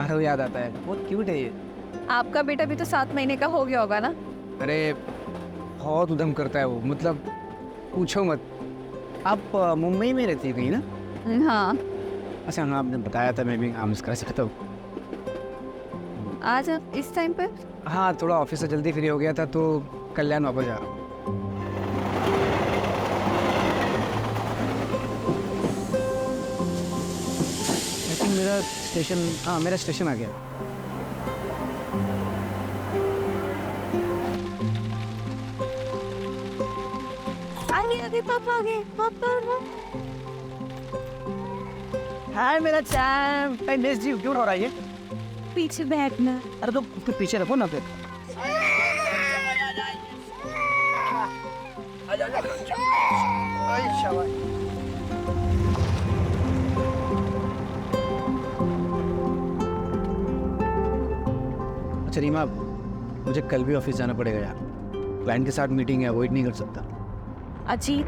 आरव याद आता है, बहुत क्यूट है ये। आपका बेटा भी तो 7 महीने का हो गया होगा ना? अरे बहुत उधम करता है वो, मतलब पूछो मत। आप मुंबई में रहती थी ना? हाँ। अच्छा हाँ, आपने बताया था, मैं भी हाँ मिस कर सकता हूँ। आज आप इस टाइम पर? हाँ, थोड़ा ऑफिस से जल्दी फ्री हो गया था तो कल्याण वापस जा रहा हूँ। आई थिंक मेरा स्टेशन आ गया। आगे पापा आगे पापा। हाय मेरा चैम्प, आई मिस यू। क्यों रो रहा है ये? पीछे बैठना। अरे तो उसके पीछे रखो ना फिर। अच्छा रीमा, मुझे कल भी ऑफिस जाना पड़ेगा यार। क्लाइंट के साथ मीटिंग है, अवॉइड नहीं कर सकता। अजीत,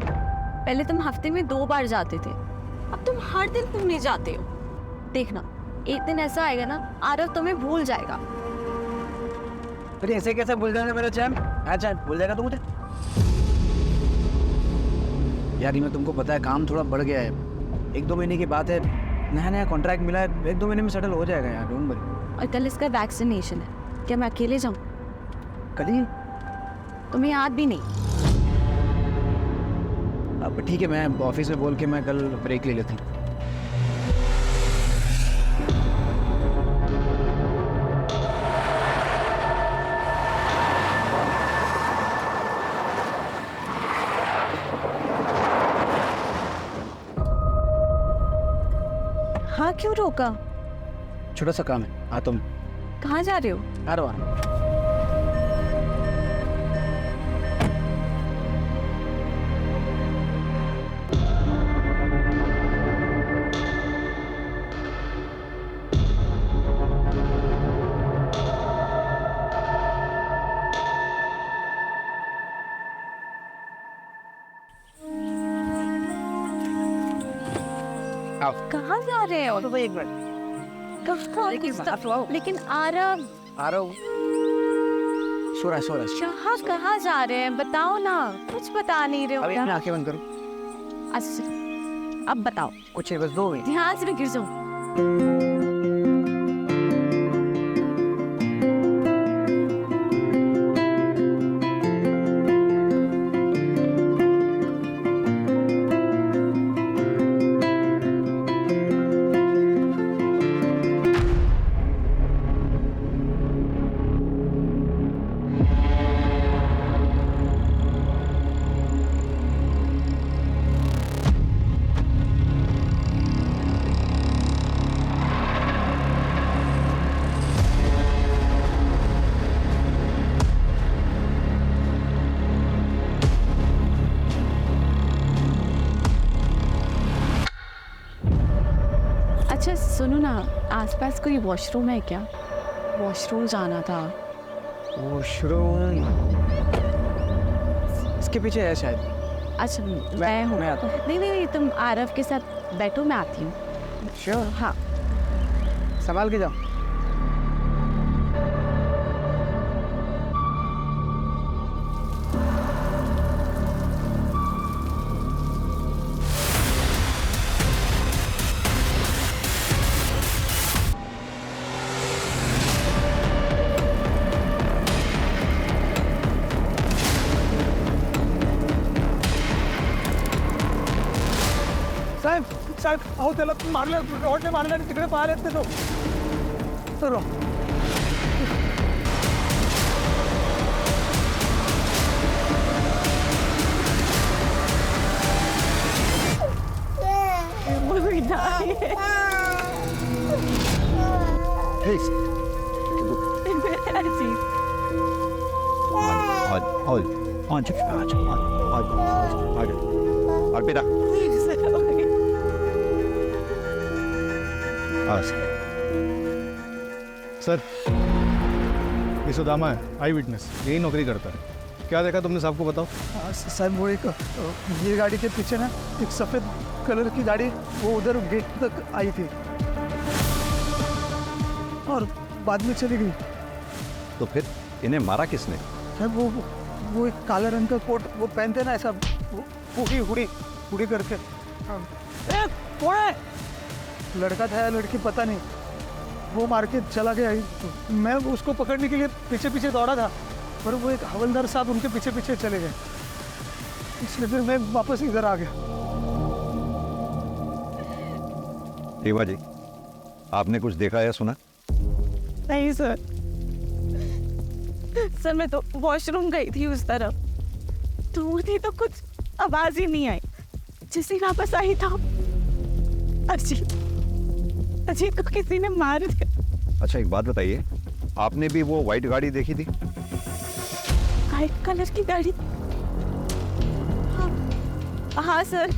पहले तुम हफ्ते में 2 बार जाते थे, अब तुम हर दिन घूमने जाते हो। देखना, एक दिन ऐसा आएगा ना, आरव तुम्हें भूल जाएगा। अरे ऐसे कैसे भूल जाएगा मेरा चैम्प? अच्छा भूल जाएगा तो मुझे? यार रीमा, तुमको पता है काम थोड़ा बढ़ गया है। 1-2 महीने की बात है, नया नया कॉन्ट्रैक्ट मिला है, 1-2 महीने में सेटल हो जाएगा यार, डोंट वरी। और कल इसका वैक्सीनेशन है, क्या मैं अकेले जाऊं? कल ही? तुम्हें याद भी नहीं? अब ठीक है, मैं ऑफिस में बोल के मैं कल ब्रेक ले लेती हूँ। हाँ, क्यों रोका? छोटा सा काम है, आता हूँ। कहाँ जा रहे हो? आ रहा हूँ। आओ। कहाँ जा रहे हो? तो एक मिनट। लेकिन आरव। आ रहा हूँ। सो रहा है। कहाँ कहाँ जा रहे हैं, बताओ ना। कुछ बता नहीं रहे हो अभी क्या? अपनी आंखें बंद करो। अच्छा, अब बताओ। कुछ है, बस 2 मिनट। ध्यान से मैं गिर जाऊं। अच्छा सुनो ना, आसपास कोई वॉशरूम है क्या? वॉशरूम जाना था। वॉशरूम इसके पीछे है शायद। अच्छा, मैं हूँ। मैं आता हूँ। नहीं, तुम आरव के साथ बैठो, मैं आती हूँ। श्योर। हाँ। संभाल के जाओ। साहेब अहो त्याला मारलं, रोडने मारलं आणि तिकडे पाहायला येत नाही तो. अर्पिता सर, ये सुदामा है, आई विटनेस, यही नौकरी करता है। क्या देखा तुमने साहब को, बताओ। साहब वो एक ये गाड़ी के पीछे ना एक सफ़ेद कलर की गाड़ी वो उधर गेट तक आई थी और बाद में चली गई। तो फिर इन्हें मारा किसने? साहब वो एक काला रंग का कोट वो पहनते ना, ऐसा हुडी हुडी हुडी करके। ए, कौन है? लड़का था या लड़की पता नहीं, वो मार के चला गया। मैं उसको पकड़ने के लिए पीछे पीछे दौड़ा था, पर वो एक हवलदार साहब उनके पीछे पीछे चले गए, इसलिए फिर मैं वापस इधर आ गया। रीवा जी, आपने कुछ देखा या सुना? नहीं सर, सर मैं तो वॉशरूम गई थी उस तरफ, दूर थी तो कुछ आवाज ही नहीं आई। जिसे वापस आई था अजीत को किसी ने मार दिया। अच्छा एक बात बताइए, आपने भी वो व्हाइट गाड़ी देखी थी? व्हाइट कलर की गाड़ी? हाँ सर,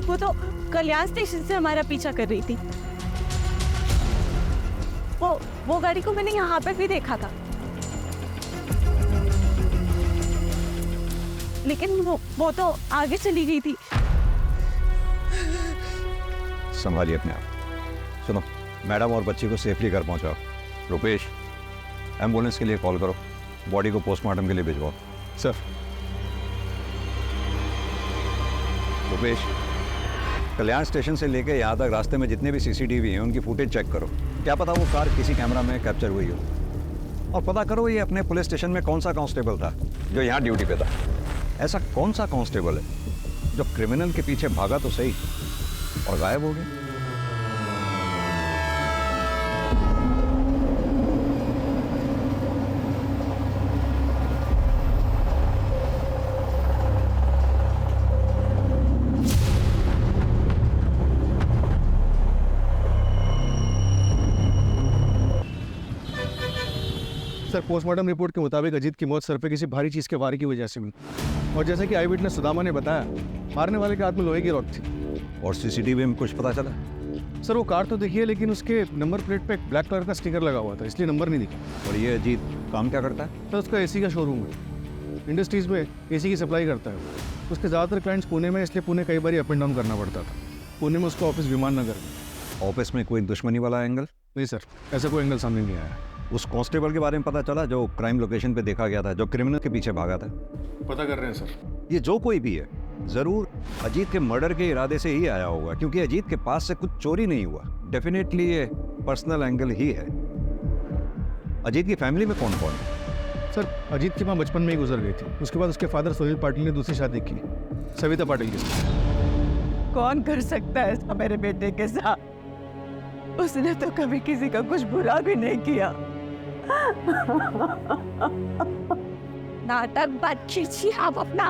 वो तो कल्याण स्टेशन से हमारा पीछा कर रही थी। वो गाड़ी को मैंने यहाँ पे भी देखा था, लेकिन वो तो आगे चली गई थी। संभालिए अपने आप। सुनो, मैडम और बच्ची को सेफली घर पहुंचाओ। रुपेश, एम्बुलेंस के लिए कॉल करो, बॉडी को पोस्टमार्टम के लिए भिजवाओ। सर। रुपेश, कल्याण स्टेशन से लेके यहाँ तक रास्ते में जितने भी सीसीटीवी हैं उनकी फुटेज चेक करो, क्या पता वो कार किसी कैमरा में कैप्चर हुई हो। और पता करो ये अपने पुलिस स्टेशन में कौन सा कांस्टेबल था जो यहाँ ड्यूटी पे था। ऐसा कौन सा कांस्टेबल है जो क्रिमिनल के पीछे भागा तो सही और गायब हो गया। सर, पोस्टमार्टम रिपोर्ट के मुताबिक अजीत की मौत सर पे किसी भारी चीज़ के वार की वजह से हुई, और जैसे कि आई विटनेस सुदामा ने बताया, मारने वाले के हाथ में लोहे की रॉड थी। और सीसीटीवी में कुछ पता चला? सर, वो कार तो दिखी है, लेकिन उसके नंबर प्लेट पे एक ब्लैक कलर का स्टिकर लगा हुआ था, इसलिए नंबर नहीं दिखा। और ये अजीत काम क्या करता है? सर, उसका एसी का शोरूम है, इंडस्ट्रीज़ में एसी की सप्लाई करता है। उसके ज़्यादातर क्लाइंट्स पुणे में, इसलिए पुणे कई बार अप एंड डाउन करना पड़ता था। पुणे में उसका ऑफिस विमान नगर में। ऑफिस में कोई दुश्मनी वाला एंगल? नहीं सर, ऐसा कोई एंगल सामने नहीं आया। उस कांस्टेबल के बारे में पता चला जो क्राइम लोकेशन पे देखा गया था, जो क्रिमिनल के पीछे भागा था? पता कर रहे हैं सर। ये जो कोई भी है जरूर अजीत के मर्डर के इरादे से ही आया होगा, क्योंकि अजीत के पास से कुछ चोरी नहीं हुआ। डेफिनेटली ये पर्सनल एंगल ही है। अजीत की फैमिली में कौन कौन है? सर, अजीत की माँ बचपन में ही गुजर गई थी। उसके बाद उसके फादर सुनील पाटिल ने दूसरी शादी की, सविता पाटिल के साथ। कौन कर सकता है ऐसा मेरे बेटे के साथ? उसने तो कभी किसी का कुछ बुरा भी नहीं किया। नाटक बात खींची आप अपना,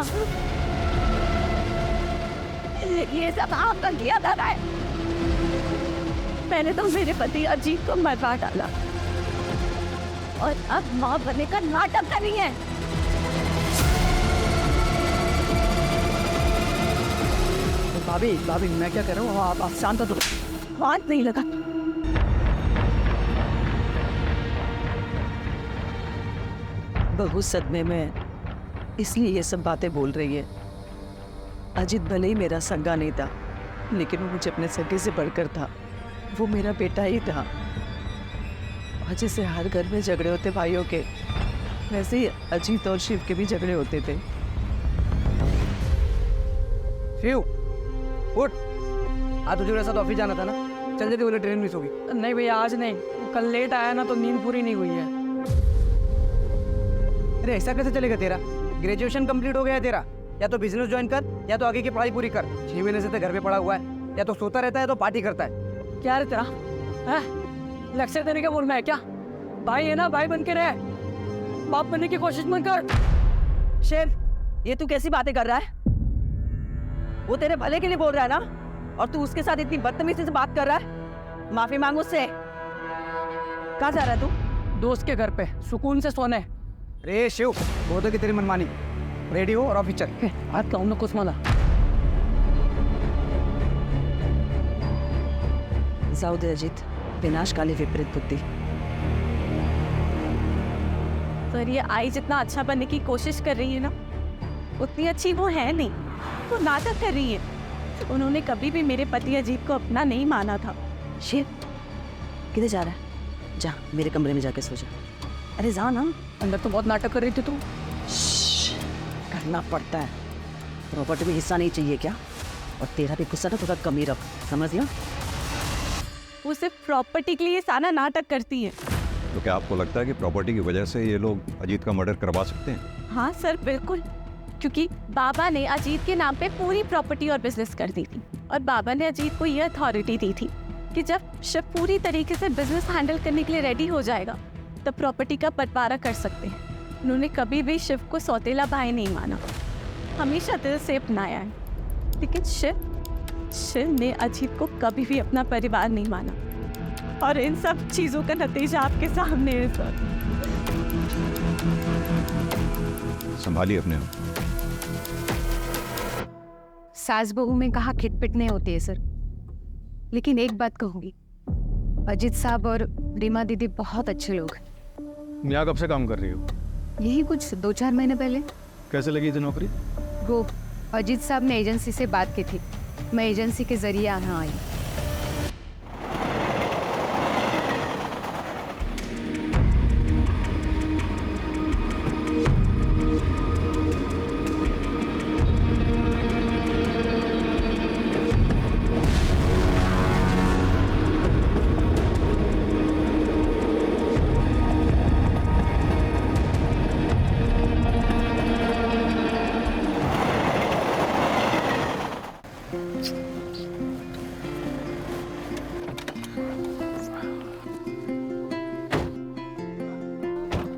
ये सब आपका किया जा रहा है। मैंने तो मेरे पति अजीत को मरवा डाला और अब माँ बनने का नाटक कर रही है। भाभी मैं क्या कर रहा हूँ, आप शांत हो। हाथ नहीं लगा। बहू सदमे में इसलिए ये सब बातें बोल रही है। अजीत भले ही मेरा सगा नहीं था, लेकिन वो मुझे अपने सगे से बढ़कर था। वो मेरा बेटा ही था। और जैसे हर घर में झगड़े होते भाइयों के, वैसे ही अजीत और शिव के भी झगड़े होते थे। शिव उठ, आज तुझे मेरे साथ ऑफिस जाना था ना, चल जल्दी, बोले ट्रेन मिस होगी। नहीं भैया, आज नहीं, कल लेट आया ना तो नींद पूरी नहीं हुई है। अरे ऐसा कैसे चलेगा तेरा? ग्रेजुएशन कंप्लीट हो गया है तेरा, या तो बिजनेस ज्वाइन कर या तो आगे की पढ़ाई पूरी कर। 6 महीने से तो घर पे पड़ा हुआ है, या तो सोता रहता है तो पार्टी करता है। क्या रे तेरा है? लेक्चर देने का बोलना है क्या? भाई है ना, भाई बन के रहे, बाप बनने की कोशिश मत कर। शेर, ये तू कैसी बातें कर रहा है? वो तेरे भले के लिए बोल रहा है ना, और तू उसके साथ इतनी बदतमीजी से बात कर रहा है। माफी मांग उससे। कहाँ जा रहा है तू? दोस्त के घर पे सुकून से सोने। अरे शिव, वो तो कि तेरी मनमानी, रेडी हो और ऑफिस चल। हाथ का उन्हें कुछ माना। जाऊ दे अजित, विनाशकाली विपरीत बुद्धि। पर ये आई जितना अच्छा बनने की कोशिश कर रही है ना, उतनी अच्छी वो है नहीं। वो नाटक कर रही है। उन्होंने कभी भी मेरे पति अजीत को अपना नहीं माना था। शिव, किधर जा रहा है? जा मेरे कमरे में जाके सो जा। अरे जा ना। अंदर तो बहुत नाटक कर रही थी तू। करना पड़ता है, प्रॉपर्टी में हिस्सा नहीं चाहिए क्या? और तेरा भी गुस्सा ना थोड़ा कम ही रख, समझ गया? वो सिर्फ प्रॉपर्टी के लिए सारा नाटक करती है। तो क्या आपको लगता है कि प्रॉपर्टी की वजह से ये लोग अजीत का मर्डर करवा सकते हैं? हाँ सर बिल्कुल, क्योंकि बाबा ने अजीत के नाम पे पूरी प्रॉपर्टी और बिजनेस कर दी थी, और बाबा ने अजीत को ये अथॉरिटी दी थी कि जब शिव पूरी तरीके से बिजनेस हैंडल करने के लिए रेडी हो जाएगा तब प्रॉपर्टी का बंटवारा कर सकते हैं। उन्होंने कभी भी शिव को सौतेला भाई नहीं माना, हमेशा दिल से अपनाया है। लेकिन शिव ने अजीत को कभी भी अपना परिवार नहीं माना, और इन सब चीजों का नतीजा आपके सामने है सर। संभालिए अपने आप। सास बहू में कहा खिटपिट नहीं होती है सर, लेकिन एक बात कहूँगी, अजीत साहब और रीमा दीदी बहुत अच्छे लोग हैं। यहाँ कब से काम कर रही हो? यही कुछ 2-4 महीने पहले। कैसे लगी थी नौकरी? वो अजीत साहब ने एजेंसी से बात की थी, मैं एजेंसी के जरिए यहाँ आई।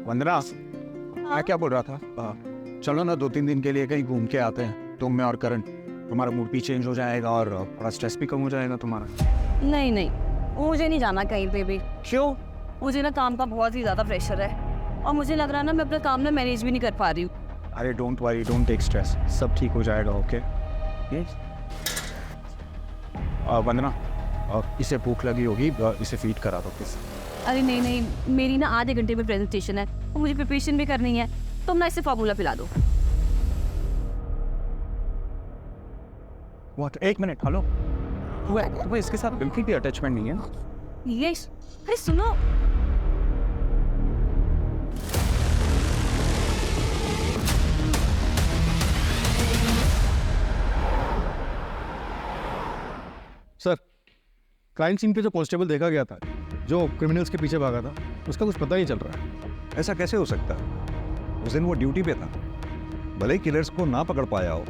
वंदना, मैं क्या बोल रहा था, चलो ना 2-3 दिन के लिए कहीं घूम के आते हैं, तुम मैं और करण। तुम्हारा मूड भी चेंज हो जाएगा और थोड़ा स्ट्रेस भी कम हो जाएगा तुम्हारा। नहीं नहीं, मुझे नहीं जाना कहीं पे भी। क्यों? मुझे ना काम का बहुत ही ज़्यादा प्रेशर है, और मुझे लग रहा है ना मैं अपना काम ना मैनेज भी नहीं कर पा रही हूँ। अरे don't worry, don't take stress, सब ठीक हो जाएगा। ओके वंदना, इसे भूख लगी होगी, इसे फीड करा दो प्लीज। अरे नहीं नहीं, मेरी ना आधे घंटे में प्रेजेंटेशन है और मुझे प्रिपरेशन भी करनी है, तुम ना इसे फार्मूला पिला दो। व्हाट? 1 minute, hello. तुम्हें इसके साथ बिल्कुल भी अटैचमेंट नहीं है? यस, अरे सुनो। सर, क्राइम सीन पे जो कांस्टेबल देखा गया था, जो क्रिमिनल्स के पीछे भागा था, उसका कुछ पता नहीं चल रहा है। ऐसा कैसे हो सकता है? उस दिन वो ड्यूटी पे था, भले ही किलर्स को ना पकड़ पाया हो,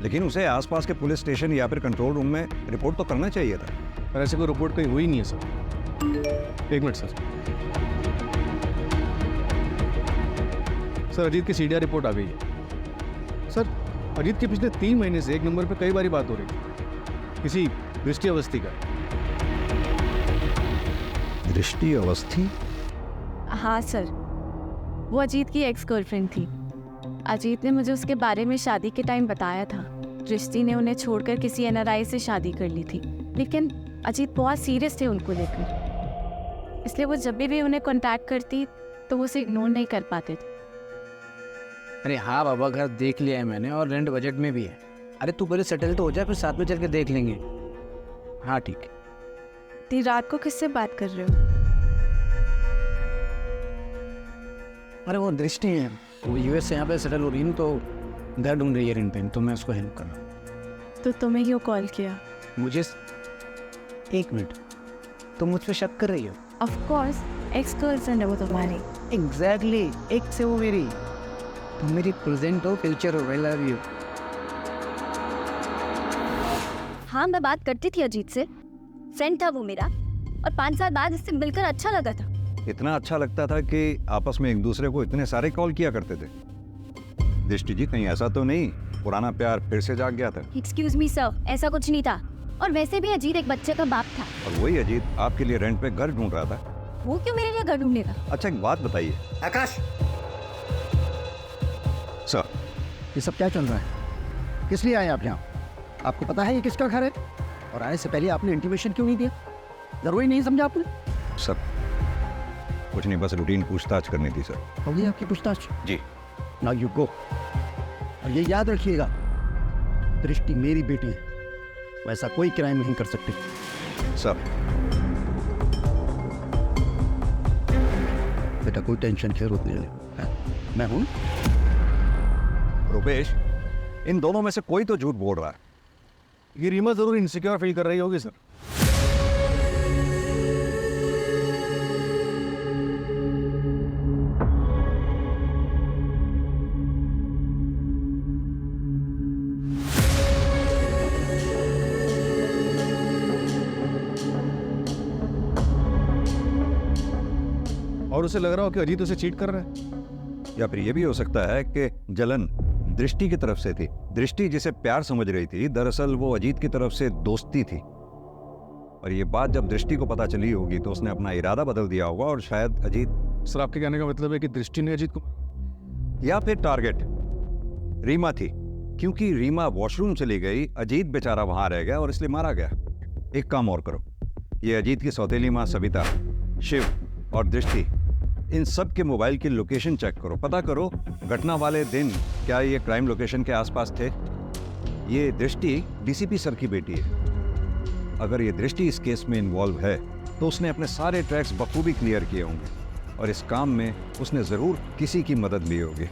लेकिन उसे आसपास के पुलिस स्टेशन या फिर कंट्रोल रूम में रिपोर्ट तो करना चाहिए था। पर ऐसे कोई रिपोर्ट कहीं हुई नहीं है sir. 1 minute sir. Sir, Ajit की सीडीआर रिपोर्ट आ गई है। सर, अजीत के पिछले 3 महीने से एक नंबर पे कई बारी बात हो रही है, किसी दृष्टि अवस्थी का। दृष्टि अवस्थी? हाँ सर, वो अजीत की एक्स गर्लफ्रेंड थी। अजीत ने मुझे उसके बारे में शादी के टाइम बताया था। दृष्टि ने उन्हें छोड़कर किसी NRI से शादी कर ली थी, लेकिन अजीत बहुत सीरियस थे उनको लेकर, इसलिए वो जब भी उन्हें कांटेक्ट करती तो वो उसे इग्नोर नहीं कर पाते थे। अरे हाँ बाबा, घर देख लिया है मैंने और रेंट बजट में भी है। अरे तू पहले सेटल तो हो जाए, फिर साथ में चल के देख लेंगे। हाँ ठीक है। इतनी रात को किससे बात कर रहे हो? अरे वो दृष्टि है, वो US से यहाँ पे सेटल हो रही है, तो घर ढूंढ रही है रेंट पे, तो मैं उसको हेल्प कर रहा हूँ। तो तुम्हें क्यों कॉल किया? मुझे 1 मिनट, तुम मुझ पे शक कर रही हो? ऑफ कोर्स, एक्स गर्लफ्रेंड है वो तुम्हारी। एग्जैक्टली, एक से वो मेरी, तुम मेरी प्रेजेंट हो, फ्यूचर हो। I love you. हाँ, मैं बात करती थी अजीत से, फ्रेंड था वो मेरा, और 5 साल बाद इससे मिलकर अच्छा लगा था। इतना अच्छा लगता था कि आपस में एक दूसरे को इतने सारे कॉल किया करते थे। दृष्टि जी, कहीं ऐसा तो नहीं पुराना प्यार फिर से जाग गया था? एक्सक्यूज मी सर, ऐसा कुछ नहीं था, और वैसे भी अजीत एक बच्चे का बाप था। और वही अजीत आपके लिए रेंट पे घर ढूंढ रहा था। वो क्यों मेरे लिए घर ढूंढेगा? अच्छा, एक बात बताइए। आकाश सर, ये सब क्या चल रहा है? किस लिए आए आप यहाँ? आपको पता है ये किसका घर है? और आने से पहले आपने इंटीमेशन क्यों नहीं दिया? जरूरी नहीं समझा आपने? सर कुछ नहीं, बस रूटीन पूछताछ करनी थी सर। हो गई आपकी पूछताछ? जी। Now you go. और ये याद रखिएगा, दृष्टि मेरी बेटी है, वैसा कोई क्राइम नहीं कर सकती। सर, बेटा कोई टेंशन की जरूरत नहीं है, मैं हूँ। रुपेश, इन दोनों में से कोई तो झूठ बोल रहा है। ये रीमा ज़रूर इनसिक्योर फील कर रही होगी सर। और उसे लग रहा हो कि अजीत उसे चीट कर रहा है। या फिर ये भी हो सकता है कि जलन दृष्टि की तरफ से थी। दृष्टि जिसे प्यार समझ रही थी, दरअसल वो अजीत की तरफ से दोस्ती थी। और ये बात जब दृष्टि को पता चली होगी तो उसने अपना इरादा बदल दिया होगा और शायद अजीत। सर आपके कहने का मतलब है कि दृष्टि ने अजीत को, या फिर टारगेट रीमा थी, क्योंकि रीमा वॉशरूम चली गई, अजीत बेचारा वहां रह गया और इसलिए मारा गया। एक काम और करो, ये अजीत की सौतेली माँ सविता, शिव और दृष्टि, इन सब के मोबाइल की लोकेशन चेक करो। पता करो घटना वाले दिन क्या ये क्राइम लोकेशन के आसपास थे। ये दृष्टि डीसीपी सर की बेटी है। अगर ये दृष्टि इस केस में इन्वॉल्व है तो उसने अपने सारे ट्रैक्स बखूबी क्लियर किए होंगे और इस काम में उसने जरूर किसी की मदद ली होगी।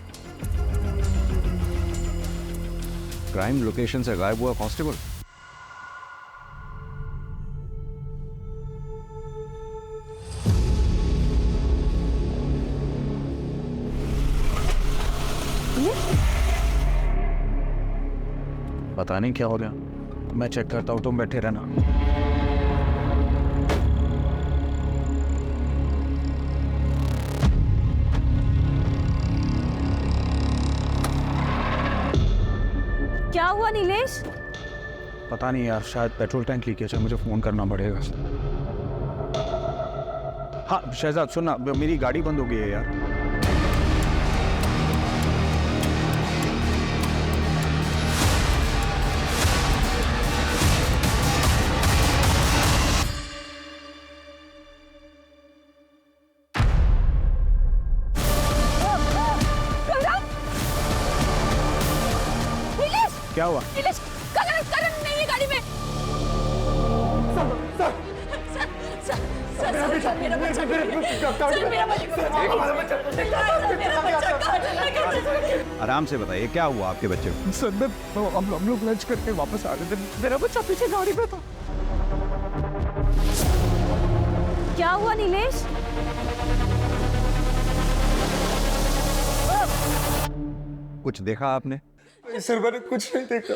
क्राइम लोकेशन से गायब हुआ कांस्टेबल। पता नहीं क्या हो गया, मैं चेक करता हूँ, तुम बैठे रहना। क्या हुआ नीलेश? पता नहीं यार, शायद पेट्रोल टैंक लीकेज है, मुझे फोन करना पड़ेगा। हाँ शहजाद सुनना, मेरी गाड़ी बंद हो गई है यार। क्या हुआ? करण नहीं है गाड़ी में। आराम से बताइए क्या हुआ आपके बच्चे को? सर हम लोग लंच करके वापस आ रहे थे, मेरा बच्चा पीछे गाड़ी में था। क्या हुआ नीलेश? कुछ देखा आपने? सर मैंने कुछ नहीं देखा।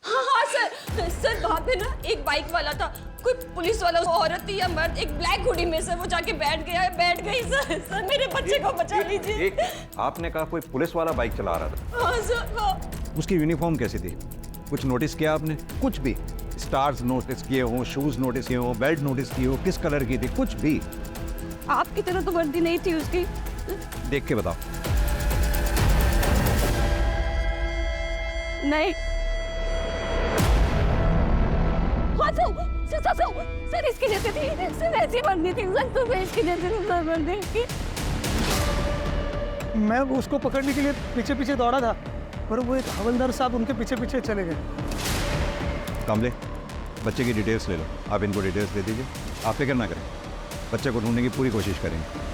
हाँ सर वहाँ पे ना एक बाइक वाला था, कोई पुलिस वाला, औरत थी या मर्द, एक ब्लैक हुडी में से वो जाके बैठ गई। सर मेरे बच्चे को बचा लीजिए। आपने कहा कोई पुलिस वाला बाइक चला रहा था? हाँ सर हाँ। उसकी यूनिफॉर्म कैसी थी? कुछ नोटिस किया आपने? कुछ भी स्टार्स नोटिस किए हो, शूज नोटिस किए हो, बेल्ट नोटिस की हो, किस कलर की थी, कुछ भी? आपकी तरह तो वर्दी नहीं थी उसकी। देख के बताओ। नहीं। हाँ सर इसकी जैसे थी, सर ऐसी वर्दी थी सर, तो इसकी जैसे सर वर्दी। मैं उसको पकड़ने के लिए पीछे पीछे दौड़ा था, पर वो एक हवलदार साहब उनके पीछे पीछे चले गए। कामले, बच्चे की डिटेल्स ले लो। आप इनको डिटेल्स दे दीजिए। आप फिक्र ना करें, बच्चे को ढूंढने की पूरी कोशिश करेंगे।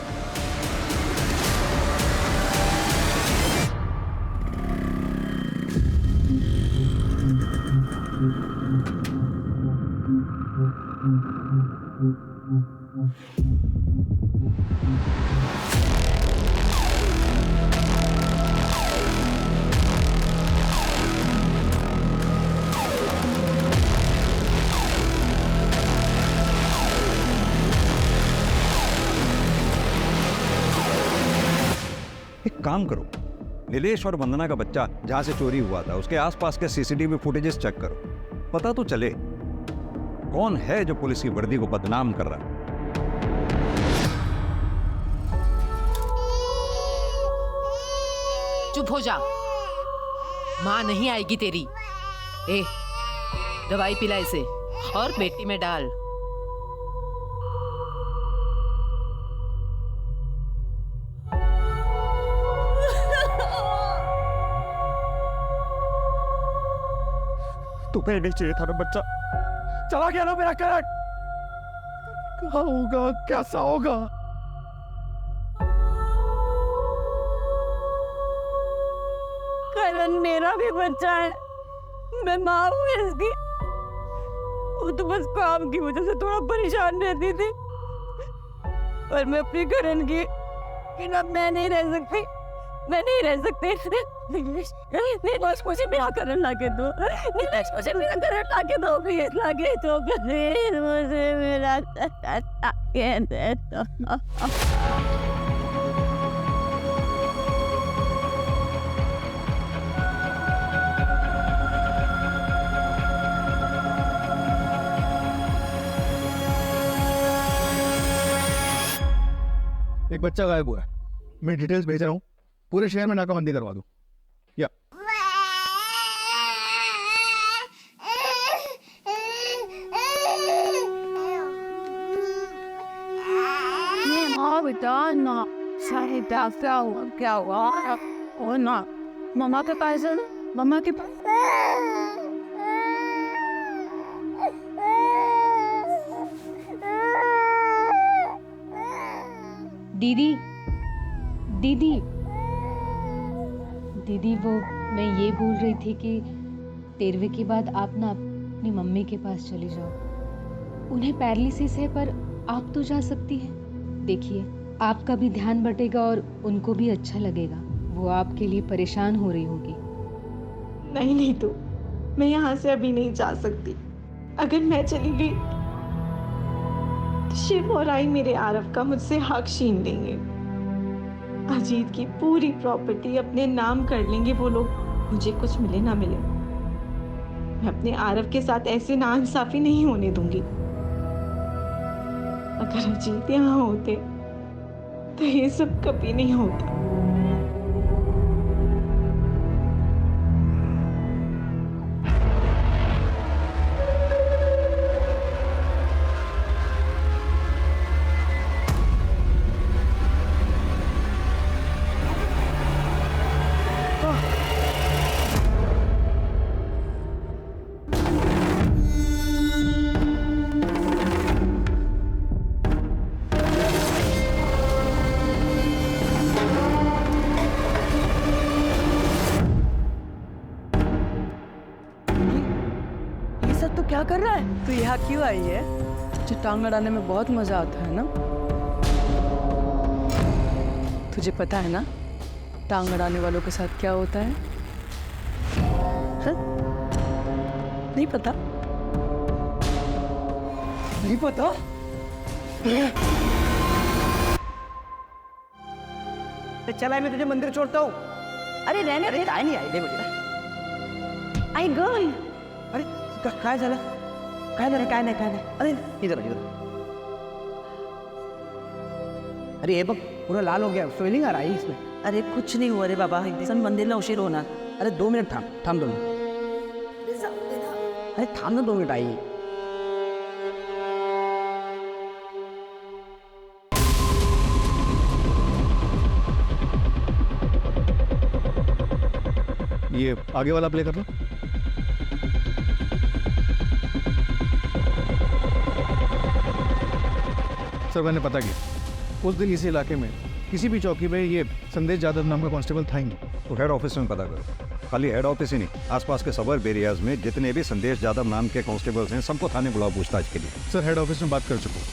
एक काम करो, नीलेश और वंदना का बच्चा जहां से चोरी हुआ था उसके आसपास के सीसीटीवी फुटेजेस चेक करो। पता तो चले कौन है जो पुलिस की वर्दी को बदनाम कर रहा है। चुप हो जा, माँ नहीं आएगी तेरी। ए, दवाई पिला इसे और पेटी में डाल। तुम्हें नहीं चाहिए था ना बच्चा, चला गया ना मेरा करण। कहाँ होगा, कैसा होगा? कैलन मेरा भी बच्चा है, मैं माँ हूँ इसकी। वो तो बस काम की वजह से थोड़ा परेशान रहती थी, पर मैं अपनी करण की बिना मैं नहीं रह सकती, मैं नहीं रह सकती। नीलेश मुझे मेरा करण लाके दो, नीलेश मुझे मेरा करण लाके दो, प्लीज लाके दो, प्लीज मुझे मेरा करण लाके दे दो। एक बच्चा गायब हुआ है, मैं डिटेल्स भेज रहा हूँ, पूरे शहर में नाकाबंदी करवा दूँ। या बेटा ना सारे क्या हुआ और ना मम्मा के पास है, मम्मा के पास। दीदी दीदी दीदी, वो मैं ये बोल रही थी कि 13वीं के बाद आप ना अपनी मम्मी के पास चली जाओ। उन्हें पैरालिसिस है पर आप तो जा सकती हैं। देखिए, आपका भी ध्यान बटेगा और उनको भी अच्छा लगेगा। वो आपके लिए परेशान हो रही होगी। नहीं तो मैं यहाँ से अभी नहीं जा सकती। अगर मैं चली गई तो शिव और आई मेरे आरव का मुझसे हक छीन लेंगे। अजीत की पूरी प्रॉपर्टी अपने नाम कर लेंगे वो लोग, मुझे कुछ मिले ना मिले। मैं अपने आरव के साथ ऐसे नाइंसाफी नहीं होने दूंगी। अगर अजीत यहाँ होते तो ये सब कभी नहीं होता। क्या कर रहा है? तू यहाँ क्यों आई है? तुझे टांग अड़ाने में बहुत मजा आता है ना? तुझे पता है ना टांग अड़ाने वालों के साथ क्या होता है? नहीं पता? नहीं पता? चला मैं तुझे मंदिर छोड़ता हूँ। अरे रहने दे, आई नहीं आई दे मुझे। आई गई। अरे काय झालं? काय नाही अरे इधर अरे ये बघ पूरा लाल हो गया, स्वेलिंग आ रहा है इसमें। अरे कुछ नहीं हुआ रे बाबा, सन मंदिरला उशीर होणार। अरे 2 मिनट थांब 2 मिनट। अरे थांब ना 2 मिनट आई। ये आगे वाला प्ले कर लो। सर मैंने पता किया, उस दिन इसी इलाके में किसी भी चौकी में ये संदेश यादव नाम का कांस्टेबल था ही नहीं। तो हेड ऑफिस में पता करो। खाली हेड ऑफिस ही नहीं, आसपास के सबर्ब एरियाज में जितने भी संदेश यादव नाम के कांस्टेबल्स हैं सबको थाने बुलाओ पूछताछ के लिए। सर हेड ऑफिस में बात कर चुका हूँ।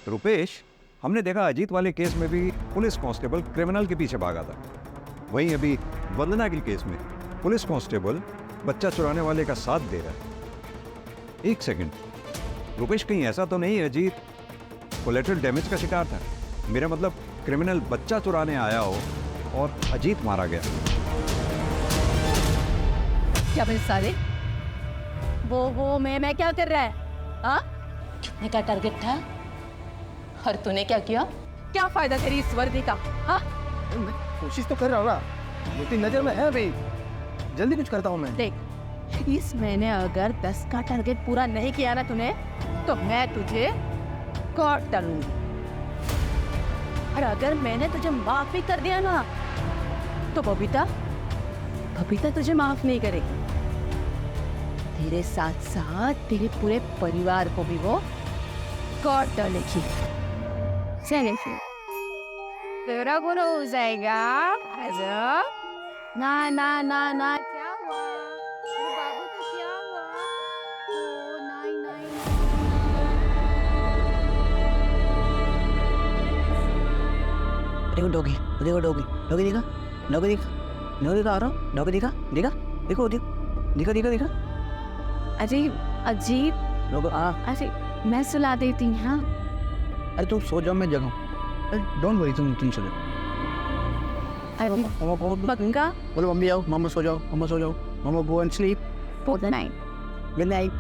रुपेश, हमने देखा अजीत वाले केस में भी पुलिस कांस्टेबल क्रिमिनल के पीछे भागा था। वहीं अभी वंदना के केस में पुलिस कांस्टेबल बच्चा चुराने वाले का साथ दे रहा है। एक सेकंड रुपेश, कहीं ऐसा तो नहीं अजीत कोलेटरल डैमेज का शिकार था? मेरा मतलब क्रिमिनल बच्चा चुराने आया हो और अजीत मारा गया। क्या मेरे सारे वो मैं क्या कर रहा है? हाँ, कितने का टारगेट था और तूने क्या किया? क्या फायदा तेरी इस वर्दी का? हाँ, कोशिश तो कर रहा हूँ ना, मोटी नजर में है अभी, जल्दी कुछ करता हूँ मैं। देख, इस महीने अगर 10 का टारगेट पूरा नहीं किया ना तूने, तो मैं तुझे कोर्ट डालूंगी। और अगर मैंने तुझे माफ भी कर दिया ना, तो बबीता तुझे माफ नहीं करेगी। तेरे साथ साथ तेरे पूरे परिवार को भी वो कोर्ट डालेगी। चले फिर तेरा गुना हो जाएगा। ना ना ना ना क्या हुआ मेरे बाबू को क्या हुआ ओ नहीं नहीं देखो डॉगी, देखो डॉगी, डॉगी दिखा, डॉगी दिखा, डॉगी दिखा आ रहा हूँ, डॉगी दिखा, दिखा, देखो देखो, दिखा दिखा दिखा, अरे अजीब डॉगी अरे मैं सुला देती हूँ हाँ अरे तुम सो जाओ, मैं जगाऊं। डोंट वरी, तुम सो जाओ। अरे बंगा बोलो मम्मी आओ, मामा सो जाओ, मामा सो जाओ, मामा go and sleep, good night good night.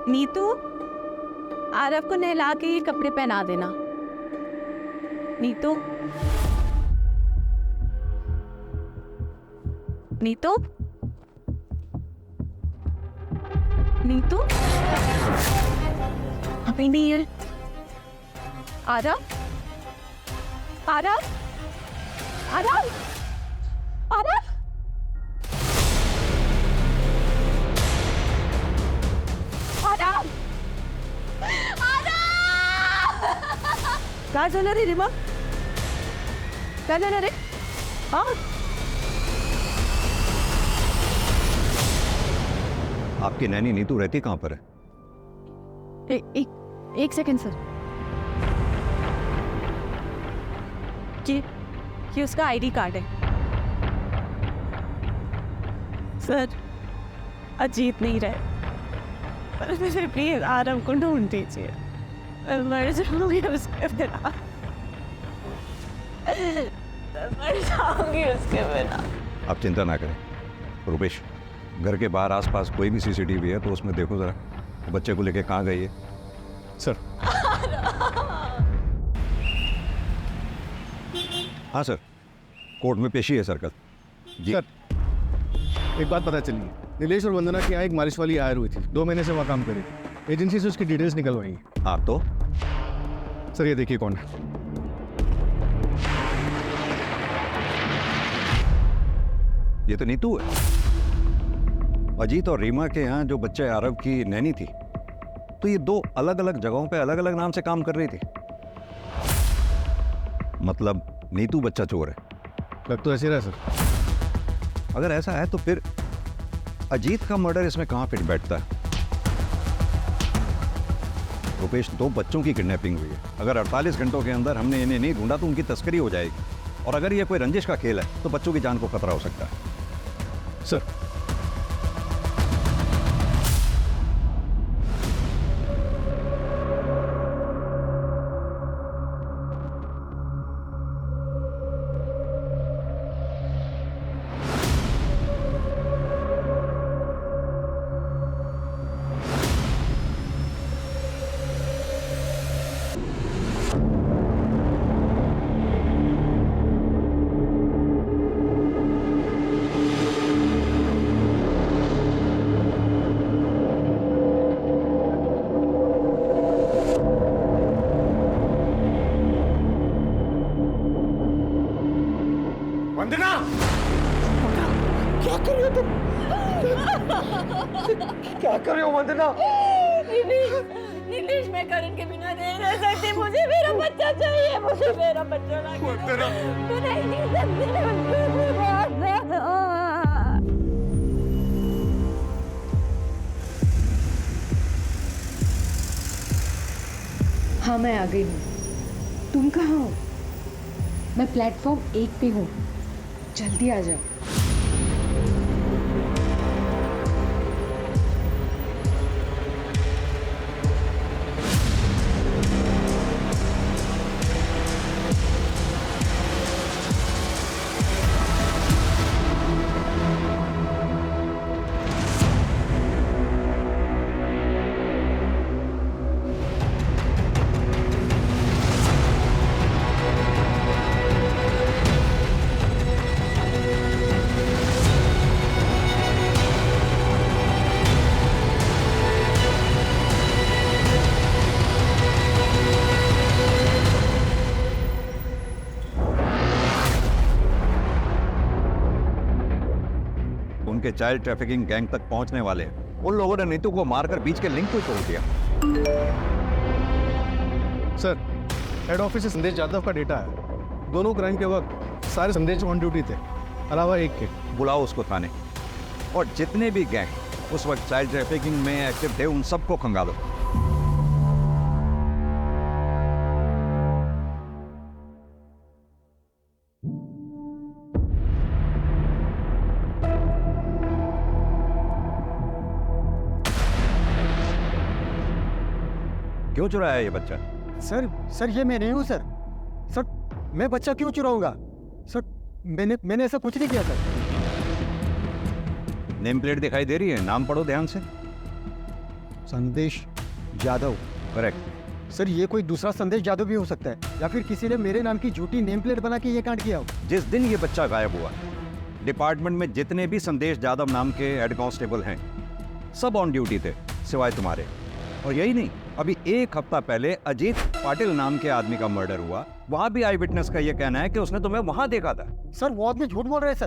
Neetu Aarav को नहला के ये कपड़े पहना देना नीतू नीतू नीतू अभी नहीं है आरव आरव आरव आरव काय झालं रे रिमा काय झालं रे हाँ आपकी नैनी नीतू रहती कहाँ पर है? एक सेकंड सर ये उसका आईडी कार्ड है सर अजीत नहीं रहे पर मुझे प्लीज आराम को ढूंढ दीजिए मर जाऊंगी उसके बिना मर जाऊंगी उसके बिना। आप चिंता ना करें रुपेश, घर के बाहर आसपास कोई भी सीसीटीवी है तो उसमें देखो जरा बच्चे को लेके कहाँ गई है। सर हाँ सर, कोर्ट में पेशी है सर कल जी। सर एक बात पता चली, नीलेश और वंदना के यहाँ एक मालिश वाली हायर हुई थी, 2 महीने से वहाँ काम करी थी, एजेंसी से उसकी डिटेल्स निकलवाई। हाँ तो सर ये देखिए कौन है। ये तो नीतू है। अजीत और रीमा के यहाँ जो बच्चे आरव की नैनी थी तो ये 2 अलग अलग जगहों पे अलग अलग नाम से काम कर रही थी। मतलब नीतू बच्चा चोर है। लग तो ऐसे रहा सर। अगर ऐसा है तो फिर अजीत का मर्डर इसमें कहाँ फिट बैठता है? रुपेश, 2 बच्चों की किडनैपिंग हुई है। अगर 48 घंटों के अंदर हमने इन्हें नहीं ढूंढा तो उनकी तस्करी हो जाएगी, और अगर ये कोई रंजिश का खेल है तो बच्चों की जान को खतरा हो सकता है। सर वंदना, क्या कर रहे हो तुम? क्या कर रहे हो वंदना? नीलेश, मैं करण के बिना नहीं रह सकती। मुझे मेरा बच्चा चाहिए, मुझे मेरा बच्चा वंदना, मैं नहीं जी सकती। हाँ मैं आ गई हूँ। तुम कहाँ हो? मैं प्लेटफॉर्म 1 पे हूँ, जल्दी आ जाओ। के चाइल्ड ट्रैफिकिंग गैंग तक पहुंचने वाले हैं, उन लोगों ने नीतू को मारकर बीच के लिंक को तोड़ दिया। सर, हेड ऑफिस से संदेश यादव का डेटा है। दोनों क्राइम के वक्त सारे संदेश ऑन ड्यूटी थे, अलावा एक के। बुलाओ उसको थाने, और जितने भी गैंग उस वक्त चाइल्ड ट्रैफिकिंग में एक्टिव थे उन सबको खंगालो। क्यों चुराया ये बच्चा? सर ये मैं नहीं हूँ सर। मैं बच्चा क्यों चुराऊंगा? सर मैंने ऐसा कुछ नहीं किया सर। नेम प्लेट दिखाई दे रही है, नाम पढ़ो ध्यान से। संदेश यादव। करेक्ट। सर ये कोई दूसरा संदेश यादव भी हो सकता है, या फिर किसी ने मेरे नाम की झूठी नेम प्लेट बना के ये कांड किया हो। जिस दिन ये बच्चा गायब हुआ, डिपार्टमेंट में जितने भी संदेश यादव नाम के हेड कांस्टेबल हैं, सब ऑन ड्यूटी थे सिवाय तुम्हारे। और यही नहीं, अभी एक हफ्ता पहले अजीत पाटिल नाम के आदमी का मर्डर हुआ, वहां भी आई विटनेस का यह कहना है कि उसने तुम्हें वहां देखा था। सर वो आदमी झूठ बोल रहे हैं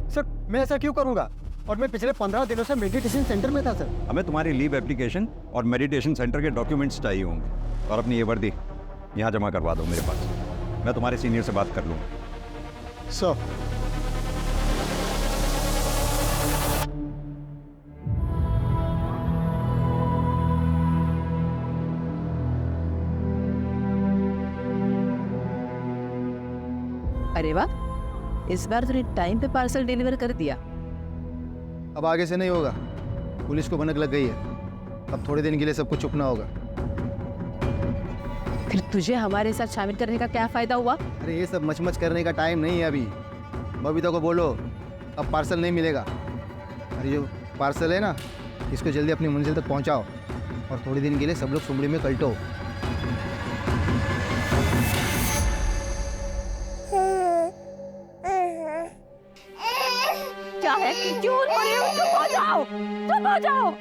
सर। मैं ऐसा क्यों करूंगा? और मैं पिछले 15 दिनों से मेडिटेशन सेंटर में था सर। हमें तुम्हारी लीव एप्लीकेशन और मेडिटेशन सेंटर के डॉक्यूमेंट्स चाहिए होंगे, और अपनी ये वर्दी यहाँ जमा करवा दो मेरे पास। मैं तुम्हारे सीनियर से बात कर लूँगा। सर, अरे वाह, इस बार तूने टाइम पे पार्सल डिलीवर कर दिया। अब आगे से नहीं होगा, पुलिस को भनक लग गई है। अब थोड़े दिन के लिए सबको चुपना होगा। फिर तुझे हमारे साथ शामिल करने का क्या फायदा हुआ? अरे ये सब मचमच करने का टाइम नहीं है अभी। बबीता को बोलो अब पार्सल नहीं मिलेगा। अरे जो पार्सल है ना, इसको जल्दी अपनी मंजिल तक पहुंचाओ, और थोड़े दिन के लिए सब लोग सुमड़ी में कल्टो। क्या है कि क्यों हो रहे हो? चुप हो जाओ, चुप हो जाओ।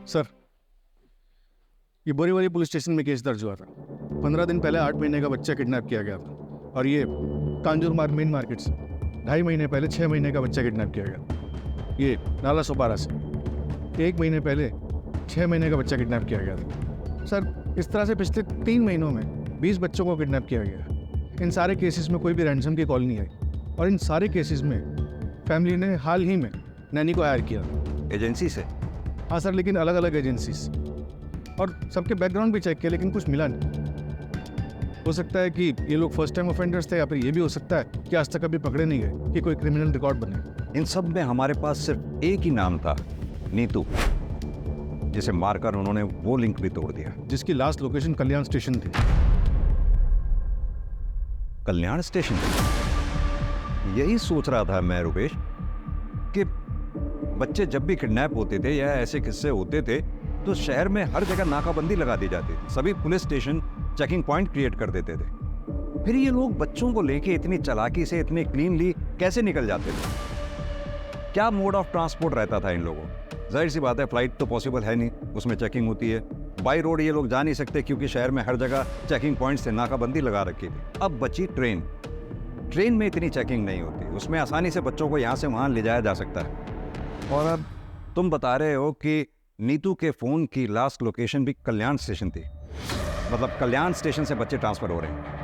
सर, ये बोरीवली पुलिस स्टेशन में केस दर्ज हुआ था। 15 दिन पहले 8 महीने का बच्चा किडनैप किया गया था, और ये कांजूर मेन मार्केट से 2.5 महीने पहले 6 महीने का बच्चा किडनैप किया गया। ये नाला सोपारा से 1 महीने पहले 6 महीने का बच्चा किडनैप किया गया था। सर, इस तरह से पिछले 3 महीनों में 20 बच्चों को किडनैप किया गया। इन सारे केसेस में कोई भी रैंसम की कॉल नहीं आई, और इन सारे केसेस में फैमिली ने हाल ही में नैनी को हायर किया। एजेंसी से? हाँ सर, लेकिन अलग अलग एजेंसी से, और सबके बैकग्राउंड भी चेक किए, लेकिन कुछ मिला नहीं। हो सकता है कि ये लोग फर्स्ट टाइम ऑफेंडर्स थे, या फिर ये भी हो सकता है कि आज तक कभी पकड़े नहीं गए कि कोई क्रिमिनल रिकॉर्ड बने। इन सब में हमारे पास सिर्फ एक ही नाम था, नीतू, जिसे मारकर उन्होंने वो लिंक भी तोड़ दिया, जिसकी लास्ट लोकेशन कल्याण स्टेशन थी। कल्याण स्टेशन? यही सोच रहा था मैं रुपेश, कि बच्चे जब भी किडनैप होते थे या ऐसे किस्से होते थे तो शहर में हर जगह नाकाबंदी लगा दी जाती थी, सभी police station checking point create कर देते थे। फिर ये लोग बच्चों को लेके इतनी चालाकी से, इतनी क्लीनली कैसे निकल जाते थे? क्या मोड ऑफ ट्रांसपोर्ट रहता था इन लोगों? जाहिर सी बात है, फ्लाइट तो पॉसिबल है नहीं, उसमें चेकिंग होती है। बाई रोड ये लोग जा नहीं सकते, क्योंकि शहर में हर जगह चेकिंग पॉइंट से नाकाबंदी लगा रखी थी। अब बची ट्रेन। ट्रेन में इतनी चेकिंग नहीं होती, उसमें आसानी से बच्चों को यहाँ से वहाँ ले जाया जा सकता है। और अब तुम बता रहे हो कि नीतू के फोन की लास्ट लोकेशन भी कल्याण स्टेशन थी, मतलब कल्याण स्टेशन से बच्चे ट्रांसफर हो रहे हैं।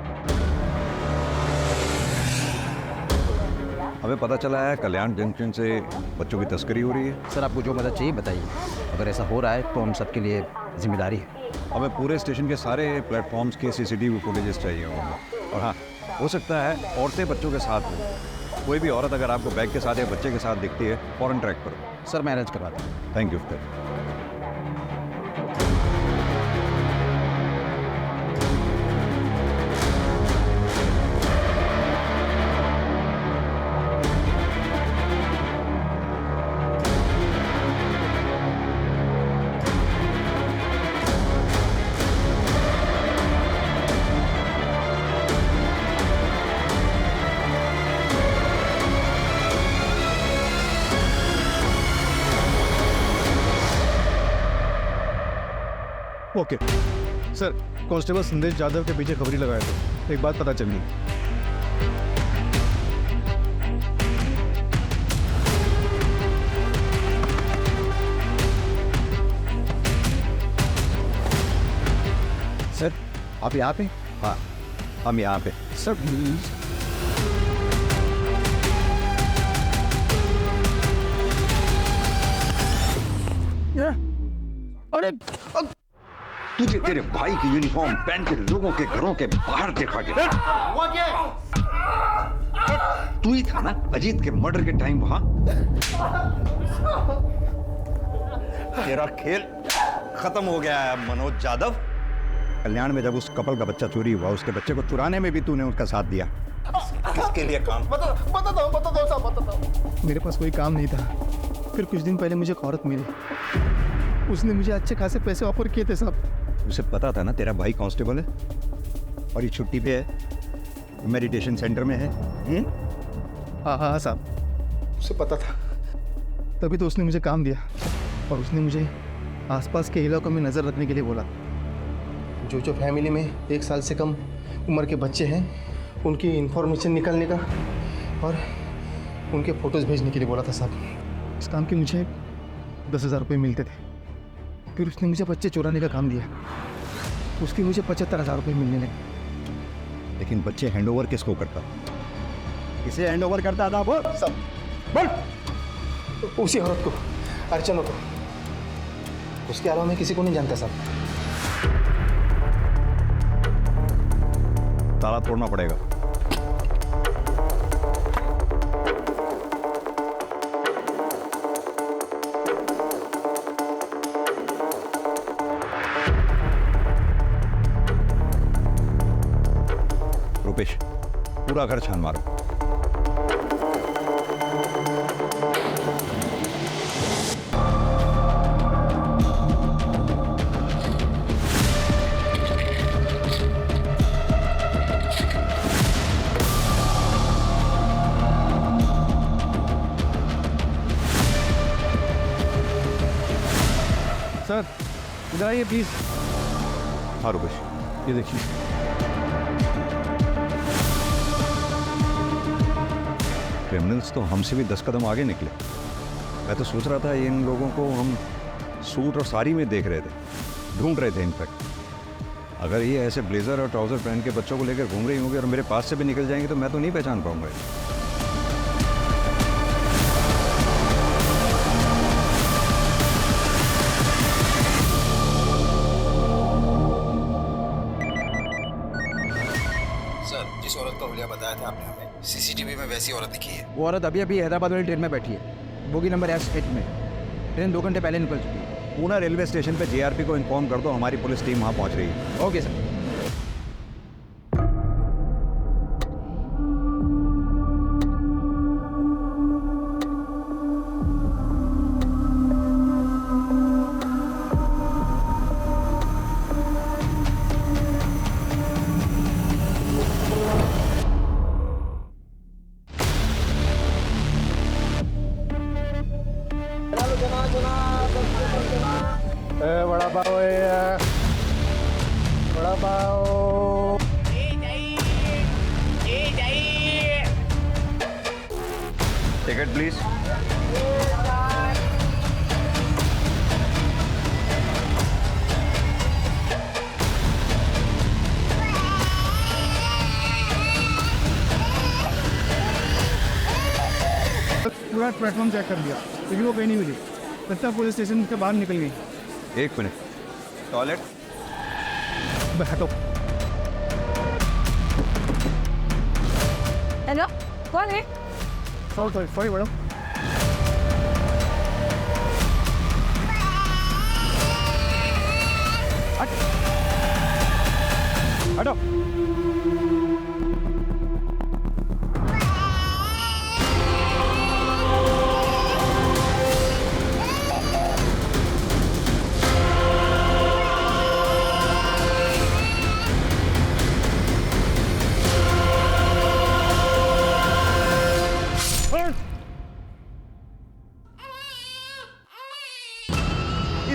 हमें पता चला है कल्याण जंक्शन से बच्चों की तस्करी हो रही है। सर, आपको जो मदद चाहिए बताइए। अगर ऐसा हो रहा है तो हम सबके लिए जिम्मेदारी है। हमें पूरे स्टेशन के सारे प्लेटफॉर्म्स के CCTV फुटेजेस चाहिए होंगे। और हाँ, हो सकता है औरतें बच्चों के साथ हो। कोई भी औरत अगर आपको बैग के साथ या बच्चे के साथ दिखती है, फौरन ट्रैक करो। सर, मैं अरेंज करवाता हूँ। Thank you. Okay sir, constable संदेश यादव के पीछे खबरी लगाए थे, एक बात पता चली। सर आप यहाँ पे? हाँ हम यहाँ पे। सर अरे तुझे तेरे भाई की यूनिफॉर्म पहन के लोगों के घरों के बाहर देखा गया। तू ही था ना अजीत के मर्डर के टाइम वहां? तेरा खेल खत्म हो गया है मनोज यादव। कल्याण में जब उस कपल का बच्चा चोरी हुआ, उसके बच्चे को चुराने में भी तूने उसका साथ दिया। किसके लिए काम? बताओ। मेरे पास कोई काम नहीं था। फिर कुछ दिन पहले मुझे एक औरत मिली, उसने मुझे अच्छे खासे पैसे ऑफर किए थे साहब। उसे पता था ना तेरा भाई कांस्टेबल है और ये छुट्टी पे है, मेडिटेशन सेंटर में है। हाँ साहब, उसे पता था, तभी तो उसने मुझे काम दिया और उसने मुझे आसपास के इलाकों में नज़र रखने के लिए बोला। जो फैमिली में 1 साल से कम उम्र के बच्चे हैं, उनकी इंफॉर्मेशन निकालने का और उनके फ़ोटोज़ भेजने के लिए बोला था साहब। इस काम के मुझे 10,000 रुपये मिलते थे। फिर उसने मुझे बच्चे चुराने का काम दिया, उसके मुझे 75,000 रुपये मिलने लगे। लेकिन बच्चे हैंडओवर किसको करता? किसे हैंडओवर करता था वो? सब बोल। उसी औरत को, अर्चना को। उसके अलावा मैं किसी को नहीं जानता साहब। ताला तोड़ना पड़ेगा। रुपेश, पूरा घर छान मारो। सर इधर आइए प्लीज। हाँ रुपेश, ये देखिए। क्रिमिनल्स तो हमसे भी 10 कदम आगे निकले। मैं तो सोच रहा था इन लोगों को हम सूट और साड़ी में देख रहे थे, ढूंढ रहे थे। इनफैक्ट अगर ये ऐसे ब्लेजर और ट्राउजर पहन के बच्चों को लेकर घूम रही होंगी और मेरे पास से भी निकल जाएंगे तो मैं तो नहीं पहचान पाऊंगा। जिस औरत का हुलिया बताया था आपने हमें, सीसीटीवी में वैसी औरत दिखी है। वो औरत अभी अभी हैदराबाद वाली ट्रेन में बैठी है, बोगी नंबर S8 में। ट्रेन 2 घंटे पहले निकल चुकी है। पूना रेलवे स्टेशन पे जीआरपी को इन्फॉर्म कर दो, हमारी पुलिस टीम वहाँ पहुँच रही है। Okay sir. बड़ा पाव है, बड़ा पाव। Ticket please. पूरा प्लेटफॉर्म चेक कर लिया, लेकिन वो कहीं नहीं मिली। लगता है पुलिस स्टेशन से बाहर निकल गई। 1 मिनट, टॉयलेट। हटो। हेलो, कौन है? Sorry madam. हटो।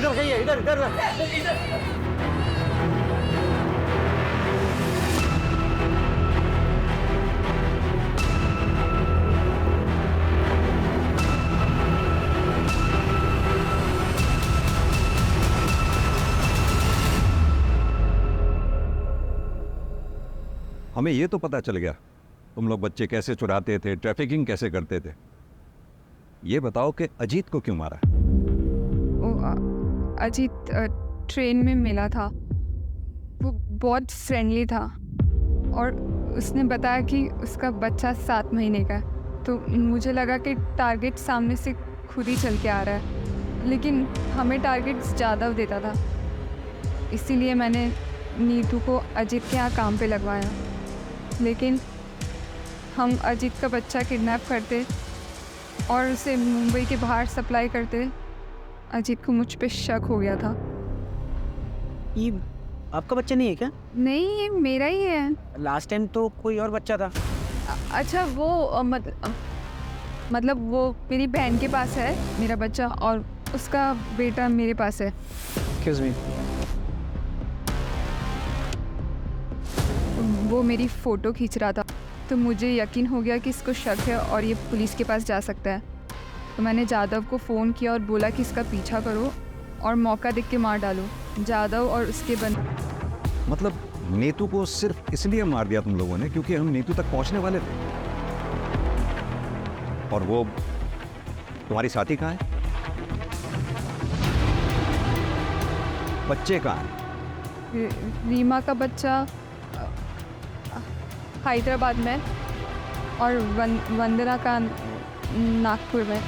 इधर जाइए, इधर इधर। हमें ये तो पता चल गया तुम लोग बच्चे कैसे चुराते थे, ट्रैफिकिंग कैसे करते थे। ये बताओ कि अजीत को क्यों मारा? अजीत ट्रेन में मिला था, वो बहुत फ्रेंडली था और उसने बताया कि उसका बच्चा 7 महीने का है। तो मुझे लगा कि टारगेट सामने से खुद ही चल के आ रहा है, लेकिन हमें टारगेट ज़्यादा देता था, इसीलिए मैंने नीतू को अजीत के यहाँ काम पे लगवाया। लेकिन हम अजीत का बच्चा किडनैप करते और उसे मुंबई के बाहर सप्लाई करते। अजीत को मुझ पे शक हो गया था। ये आपका बच्चा नहीं है क्या? नहीं, ये मेरा ही है। लास्ट टाइम तो कोई और बच्चा था। अच्छा, वो मतलब वो मेरी बहन के पास है मेरा बच्चा, और उसका बेटा मेरे पास है। Excuse me. वो मेरी फ़ोटो खींच रहा था, तो मुझे यकीन हो गया कि इसको शक है और ये पुलिस के पास जा सकता है। तो मैंने जादव को फ़ोन किया और बोला कि इसका पीछा करो और मौका देख के मार डालो। जादव और उसके मतलब नीतू को सिर्फ इसलिए मार दिया तुम लोगों ने क्योंकि हम नीतू तक पहुंचने वाले थे? और वो तुम्हारी साथी कहाँ है? बच्चे कहाँ हैं? रीमा का बच्चा हैदराबाद में और वंदना का नागपुर में।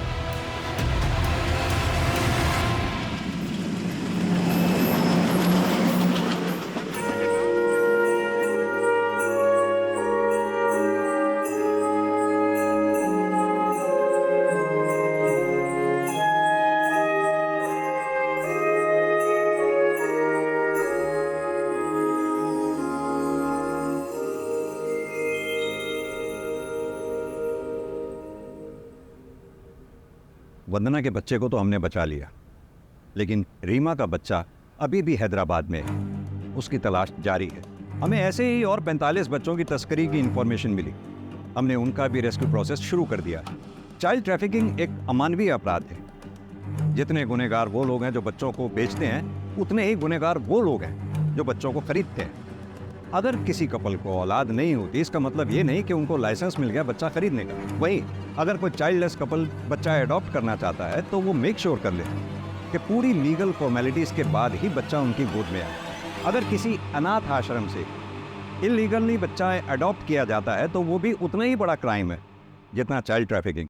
वंदना के बच्चे को तो हमने बचा लिया, लेकिन रीमा का बच्चा अभी भी हैदराबाद में है। उसकी तलाश जारी है। हमें ऐसे ही और 45 बच्चों की तस्करी की इंफॉर्मेशन मिली। हमने उनका भी रेस्क्यू प्रोसेस शुरू कर दिया। चाइल्ड ट्रैफिकिंग एक अमानवीय अपराध है। जितने गुनहगार वो लोग हैं जो बच्चों को बेचते हैं, उतने ही गुनहगार वो लोग हैं जो बच्चों को खरीदते हैं। अगर किसी कपल को औलाद नहीं होती, इसका मतलब ये नहीं कि उनको लाइसेंस मिल गया बच्चा खरीदने का। वहीं अगर कोई चाइल्डलेस कपल बच्चा अडॉप्ट करना चाहता है तो वो मेक श्योर कर ले कि पूरी लीगल फॉर्मेलिटीज़ के बाद ही बच्चा उनकी गोद में आए। अगर किसी अनाथ आश्रम से इलीगली बच्चा अडॉप्ट किया जाता है तो वो भी उतना ही बड़ा क्राइम है जितना चाइल्ड ट्रैफिकिंग।